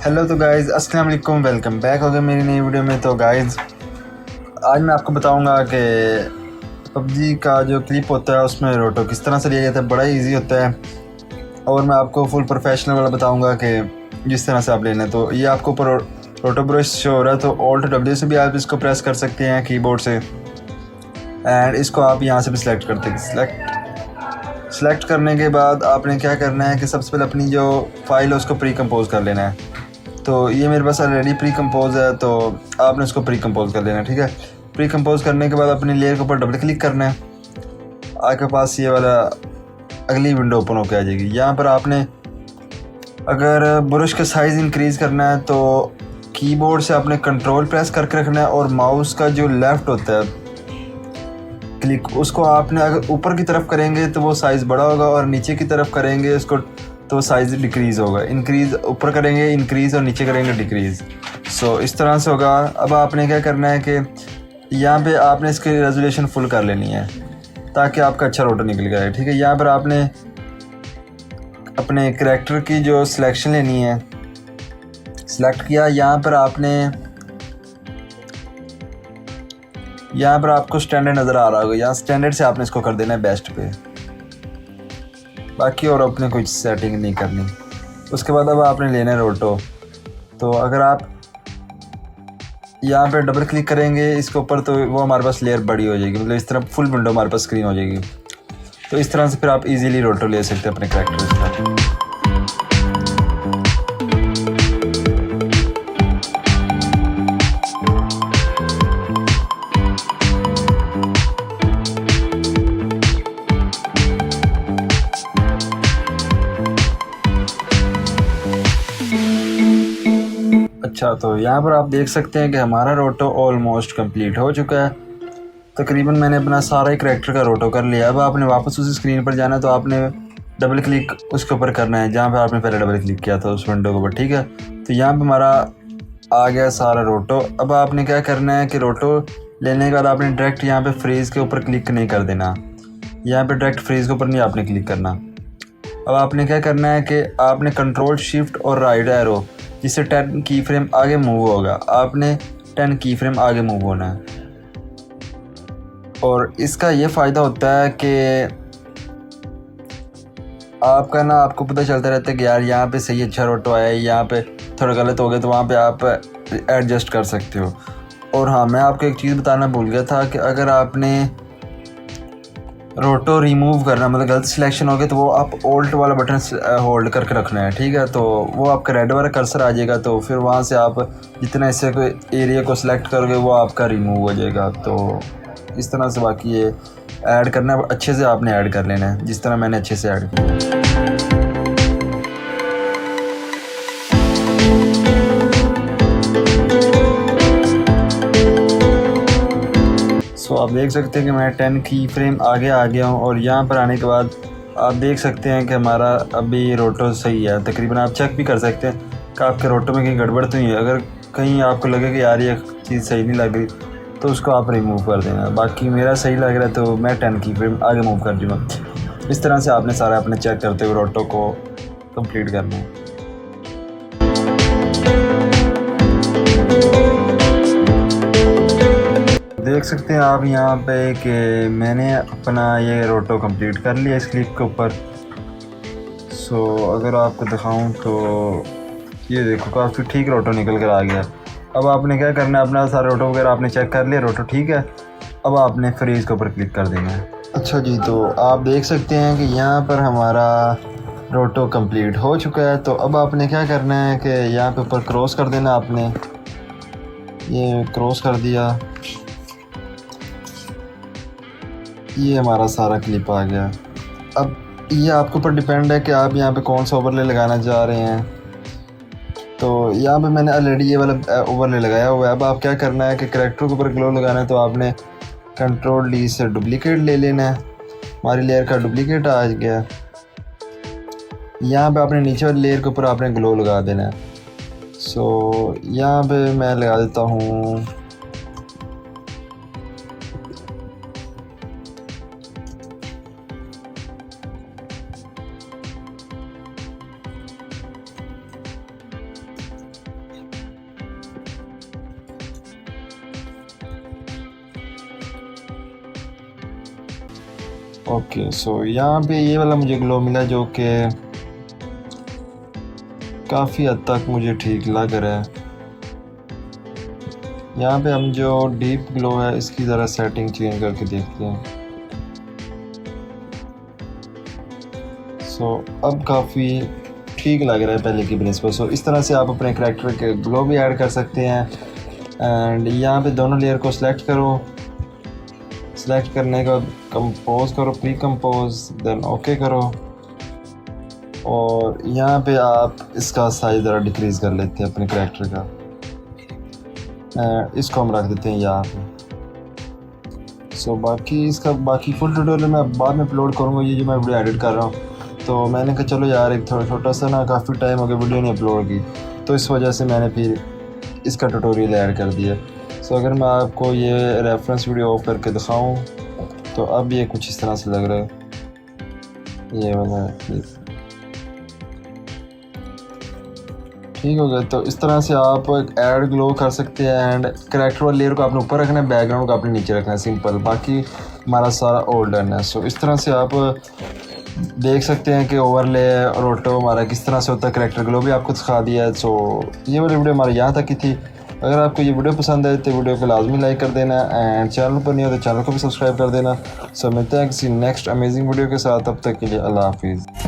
Hello तो guys अस्सलाम वालेकुम, वेलकम बैक हो गया मेरी नई वीडियो में। तो गाइज़ आज मैं आपको बताऊंगा कि पबजी का जो क्लिप होता है उसमें रोटो किस तरह से लिया जाता है। बड़ा इजी होता है और मैं आपको फुल प्रोफेशनल वाला बताऊंगा कि जिस तरह से आप लेना है। तो ये आपको ऊपर रोटो ब्रश शो हो रहा है, तो ऑल्ट डब्ल्यू से भी आप इसको प्रेस कर सकते हैं कीबोर्ड से, एंड इसको आप यहाँ से भी सिलेक्ट करते हैं। सेलेक्ट करने के बाद आपने क्या करना है कि सबसे पहले अपनी जो फाइल है उसको प्री कंपोज कर लेना है। तो ये मेरे पास ऑलरेडी प्री कंपोज है, तो आपने उसको प्री कंपोज कर लेना है। ठीक है, प्री कंपोज करने के बाद अपनी लेयर के ऊपर डबल क्लिक करना है। आपके पास ये वाला अगली विंडो ओपन होकर आ जाएगी। यहाँ पर आपने अगर ब्रश का साइज़ इंक्रीज़ करना है तो कीबोर्ड से आपने कंट्रोल प्रेस करके रखना है और माउस का जो लेफ़्ट होता है क्लिक, उसको आपने अगर ऊपर की तरफ करेंगे तो वो साइज़ बड़ा होगा और नीचे की तरफ करेंगे उसको तो साइज़ डिक्रीज़ होगा। इंक्रीज़ ऊपर करेंगे इंक्रीज़ और नीचे करेंगे डिक्रीज़। सो इस तरह से होगा। अब आपने क्या करना है कि यहाँ पे आपने इसकी रेजोल्यूशन फुल कर लेनी है ताकि आपका अच्छा रोटर निकल जाए। ठीक है, यहाँ पर आपने अपने करैक्टर की जो सिलेक्शन लेनी है, सिलेक्ट किया। यहाँ पर आपको स्टैंडर्ड नज़र आ रहा होगा, यहाँ स्टैंडर्ड से आपने इसको कर देना है बेस्ट पे, बाकी और अपने कोई सेटिंग नहीं करनी। उसके बाद अब आपने लेना है रोटो। तो अगर आप यहाँ पे डबल क्लिक करेंगे इसके ऊपर तो वो हमारे पास लेयर बड़ी हो जाएगी, मतलब इस तरह फुल विंडो हमारे पास स्क्रीन हो जाएगी। तो इस तरह से फिर आप इजीली रोटो ले सकते हैं अपने करैक्टर के साथ। अच्छा, तो यहाँ पर आप देख सकते हैं कि हमारा रोटो ऑलमोस्ट कंप्लीट हो चुका है। तकरीबन मैंने अपना सारा ही करैक्टर का रोटो कर लिया। अब आपने वापस उसी स्क्रीन पर जाना है, तो आपने डबल क्लिक उसके ऊपर करना है जहाँ पे आपने पहले डबल क्लिक किया था उस विंडो के ऊपर। ठीक है, तो यहाँ पे हमारा आ गया सारा रोटो। अब आपने क्या करना है कि रोटो लेने के बाद आपने डायरेक्ट यहाँ पे फ्रीज़ के ऊपर क्लिक नहीं कर देना, यहाँ पे डायरेक्ट फ्रीज़ के ऊपर नहीं आपने क्लिक करना। अब आपने क्या करना है कि आपने कंट्रोल शिफ्ट और राइट एरो, जिससे 10 की फ्रेम आगे मूव होगा, आपने 10 की फ्रेम आगे मूव होना है। और इसका ये फ़ायदा होता है कि आपका ना आपको पता चलता रहता है कि यार यहाँ पे सही अच्छा रोटो आया है, यहाँ पे थोड़ा गलत हो गया, तो वहाँ पे आप एडजस्ट कर सकते हो। और हाँ, मैं आपको एक चीज़ बताना भूल गया था कि अगर आपने रोटो रिमूव करना, मतलब गलत सिलेक्शन हो गया, तो वो आप ऑल्ट वाला बटन होल्ड करके रखना है। ठीक है, तो वो आपका रेड वाला कर्सर आ जाएगा, तो फिर वहाँ से आप जितना इससे कोई एरिया को सिलेक्ट करोगे वो आपका रिमूव हो जाएगा। तो इस तरह से बाकी ये ऐड करना है, अच्छे से आपने ऐड कर लेना है जिस तरह मैंने अच्छे से ऐड किया। तो आप देख सकते हैं कि मैं 10 की फ्रेम आगे आ गया हूँ और यहाँ पर आने के बाद आप देख सकते हैं कि हमारा अभी रोटो सही है। तकरीबन आप चेक भी कर सकते हैं कि आपके रोटो में कहीं गड़बड़ तो नहीं है। अगर कहीं आपको लगे कि यार ये चीज़ सही नहीं लग रही तो उसको आप रिमूव कर देना। बाकी मेरा सही लग रहा है तो मैं 10 की फ्रेम आगे मूव कर दूँगा। इस तरह से आपने सारा अपने चेक करते हुए रोटो को कंप्लीट करना है। देख सकते हैं आप यहाँ पे कि मैंने अपना ये रोटो कंप्लीट कर लिया इस क्लिप के ऊपर। सो अगर आपको दिखाऊं तो ये देखो काफ़ी ठीक रोटो निकल कर आ गया। अब आपने क्या करना है, अपना सारा रोटो वगैरह आपने चेक कर लिया, रोटो ठीक है। अब आपने फ्रीज़ के ऊपर क्लिक कर देना है। अच्छा जी, तो आप देख सकते हैं कि यहाँ पर हमारा रोटो कंप्लीट हो चुका है। तो अब आपने क्या करना है कि यहाँ पे ऊपर क्रॉस कर देना। आपने ये क्रॉस कर दिया, ये हमारा सारा क्लिप आ गया। अब ये आपके ऊपर डिपेंड है कि आप यहाँ पे कौन सा ओवरले लगाना चाह रहे हैं। तो यहाँ पे मैंने ऑलरेडी ये वाला ओवरले लगाया हुआ है। अब आप क्या करना है कि करैक्टर के ऊपर ग्लो लगाना है, तो आपने कंट्रोल डी से डुप्लीकेट ले लेना है। हमारी लेयर का डुप्लीकेट आ गया। यहाँ पे आपने नीचे वाली लेयर के ऊपर आपने ग्लो लगा देना है। सो यहाँ पे मैं लगा देता हूँ ओके, सो यहाँ पे ये वाला मुझे ग्लो मिला जो कि काफ़ी हद तक मुझे ठीक लग रहा है। यहाँ पे हम जो डीप ग्लो है इसकी ज़रा सेटिंग चेंज करके देखते हैं। सो अब काफ़ी ठीक लग रहा है पहले की बनिस्बत। सो इस तरह से आप अपने करैक्टर के ग्लो भी ऐड कर सकते हैं। एंड यहाँ पे दोनों लेयर को सिलेक्ट करो, सिलेक्ट करने का कंपोज करो, प्री कंपोज, देन ओके करो। और यहाँ पे आप इसका साइज ज़रा डिक्रीज़ कर लेते हैं अपने करैक्टर का। इसको हम रख देते हैं यहाँ पे। सो बाकी इसका बाकी फुल ट्यूटोरियल मैं बाद में अपलोड करूँगा, ये जो मैं वीडियो एडिट कर रहा हूँ। तो मैंने कहा चलो यार एक थोड़ा छोटा सा ना, काफ़ी टाइम हो गया वीडियो नहीं अपलोड की, तो इस वजह से मैंने फिर इसका ट्यूटोरियल ऐड कर दिया। सो अगर मैं आपको ये रेफरेंस वीडियो ऑफ करके दिखाऊं तो अब ये कुछ इस तरह से लग रहा है। ये वाला ठीक हो गया। तो इस तरह से आप ऐड ग्लो कर सकते हैं। एंड करैक्टर वाली लेयर को आपने ऊपर रखना है, बैकग्राउंड को आपने नीचे रखना है, सिंपल। बाकी हमारा सारा ऑल डन है। सो इस तरह से आप देख सकते हैं कि ओवरले रोटो हमारा किस तरह से होता है। करैक्टर ग्लो भी आपको दिखा दिया है। सो ये वाली वीडियो हमारे यहाँ तक की थी। अगर आपको ये वीडियो पसंद आए तो वीडियो को लाजमी लाइक कर देना। एंड चैनल पर नहीं हो तो चैनल को भी सब्सक्राइब कर देना। सो मिलते हैं किसी नेक्स्ट अमेजिंग वीडियो के साथ। तब तक के लिए अल्लाह हाफिज़।